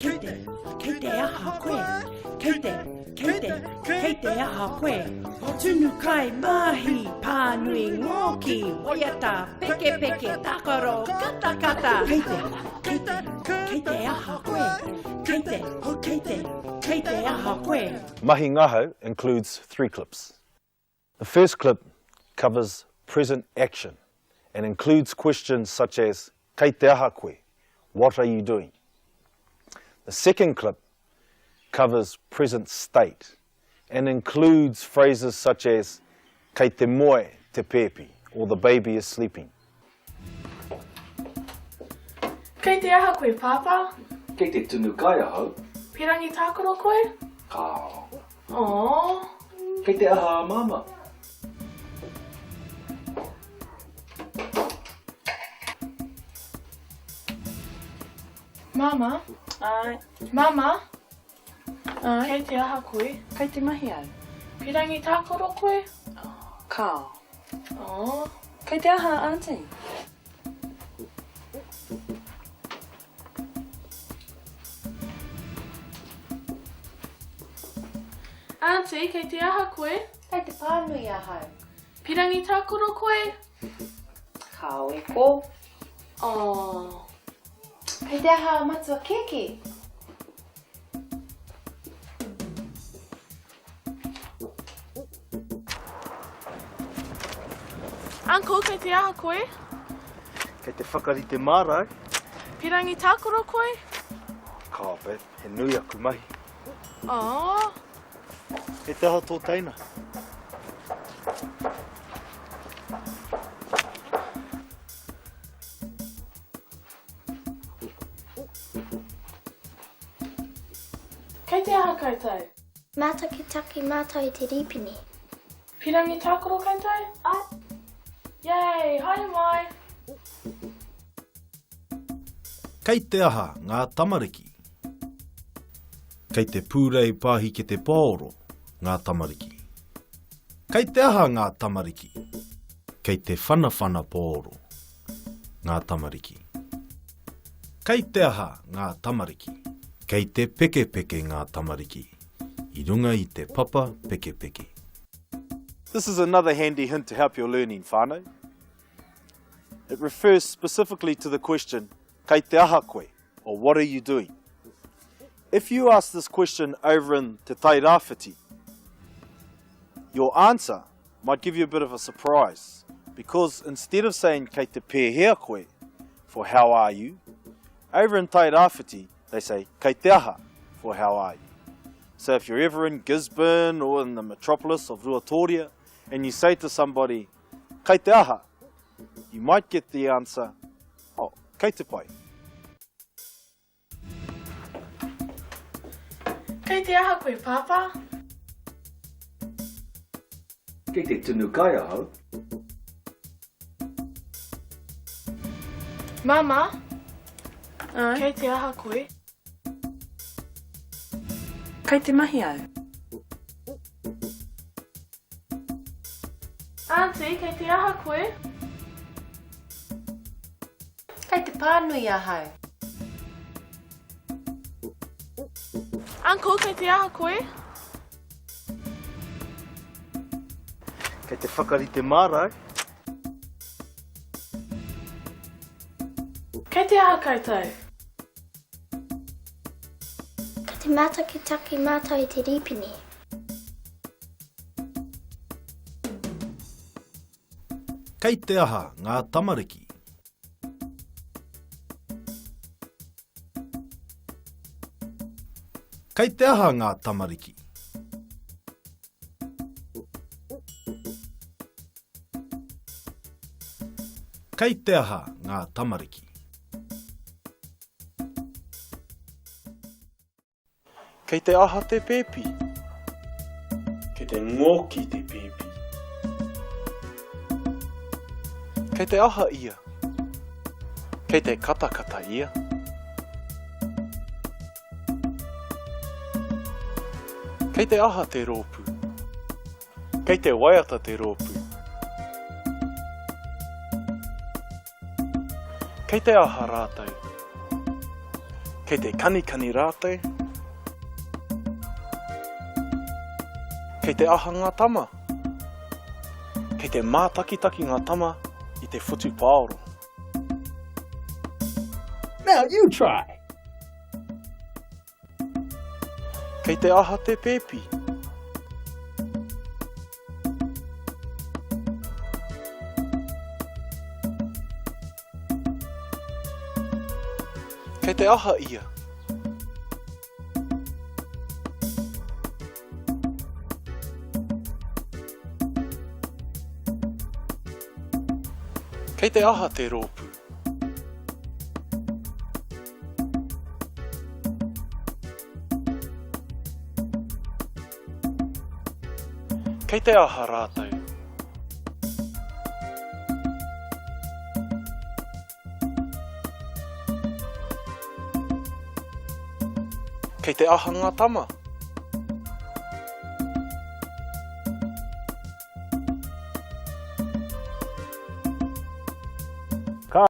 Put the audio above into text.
Kei te aha koe. Kei te aha koe. Tunu kai mahi pānui ngoki. Waiata peke takaro kata. Kei te aha koe. Kei te aha koe. 10NGÄHAU includes 3 clips. The first clip covers present action and includes questions such as Kei te aha koe, what are you doing? The second clip covers present state and includes phrases such as Kei te moe te pepi, or the baby is sleeping. Kei te aha koe papa. Kei te TÄNÄ KOE. Pirangi tākaro koe. Kao. Aww. Kei te aha mama. Mama. Ai, Mama. ai, Kei te aha koe. Kei te mahi au. Pirangi tākaro koe. Kao. Aww. Kei te aha, auntie. Auntie, kei te aha koe. Kei te pānui ahau. Pirangi tākaro koe. Kao e ko. Aww. Kei te aha matua keke. Uncle, kei te aha koe. Kei te whakarite mārau, Pirangi tākaro koe. kāpe, he nui aku mahi. Aww. He te aha tō teina. Kei te aha koutou. Mātakitaki mātou i te ripini. Pirangi tākaro koutou. Ai. Yay, haere mai. Kei te aha ngā tamariki. Kei te pūrei pāhi ke te pāoro ngā tamariki. Kei te aha ngā tamariki. Kei te whanawhana pāoro ngā tamariki. Kei te aha ngā tamariki. Kei te peke ngā tamariki. I runga i te papa peke. This is another handy hint to help your learning, whānau. It refers specifically to the question, Kei te aha koe, or what are you doing? If you ask this question over in Te Tairāwhiti, your answer might give you a bit of a surprise, because instead of saying Kei te pēhea koe, for how are you, over in Tairāwhiti, they say Kei te aha, for how are you. So if you're ever in Gisborne or in the metropolis of Ruatoria, and you say to somebody, Kei te aha, you might get the answer, oh, kei te pai. Kei te aha koe papa. Kei te TÄNÄ KOE. Mama. Ai, Kei te aha koe. Kei te mahi au. Auntie, kei te aha koe. Kei te pānui ahau. Uncle, kei te aha koe. Kei te whakarite mārau, Kei te aha koutou. Ka te mātakitaki mātou i te ripini. Kei te aha ngā tamariki. Kei te aha ngā tamariki. Kei te aha ngā tamariki. kei te aha te pepi, kei te ngoki te pepi, kei te aha ia, kei te katakata ia, kei te aha te rōpū, kei te waiata te rōpū, kei te aha rātou, Kei te kanikani rātou. Kei te aha ngā tama. Kei te mātakitaki ngā tama I te whutu paoro. Now you try. Kei te aha te pēpi. Kei te aha ia. Kei te aha te rōpū. Kei te aha rātou. Kei te aha ngā tama.